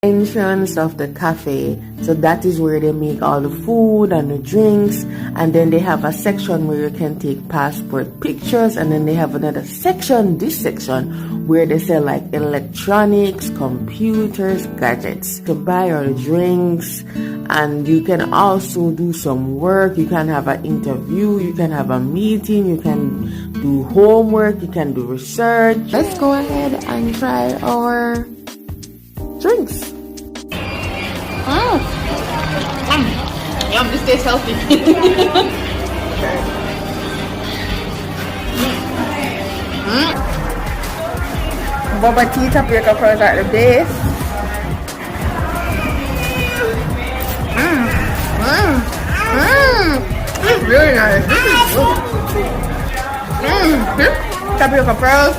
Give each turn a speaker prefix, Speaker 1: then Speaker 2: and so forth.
Speaker 1: entrance of the cafe, so that is where they make all the food and the drinks, and then they have a section where you can take passport pictures, and then they have another section, this section, where they sell like electronics, computers, gadgets to buy all the drinks. And you can also do some work. You can have an interview, you can have a meeting, you can do homework, you can do research. Let's go ahead and try our drinks.
Speaker 2: Yum, this tastes healthy.
Speaker 1: Boba tea tapioca pearls at the base. This is really nice. This is good. Tapioca pearls.